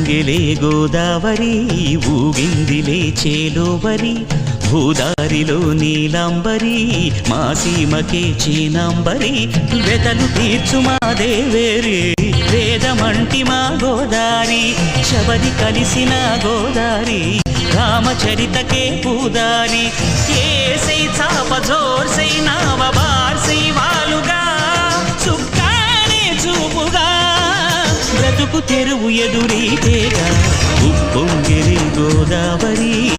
ఉప్పొంగెలే గోదావరి ఊగిందిలే చేలోవరి భూదారిలో నీలాంబరి మా సీమకే చీనాంబరి వెతలు తీర్చు మా దేవేరి వేదమంటి మా గోదారి శబరి కలిసిన గోదారి రామచరితకే పూదారి ఏసై చాప జోర్సై నావ బార్సై వాలుగా చుక్కానే చూపుగా బ్రతుకు తెరువు ఎదురీతేగా ఉప్పొంగిరి గోదావరి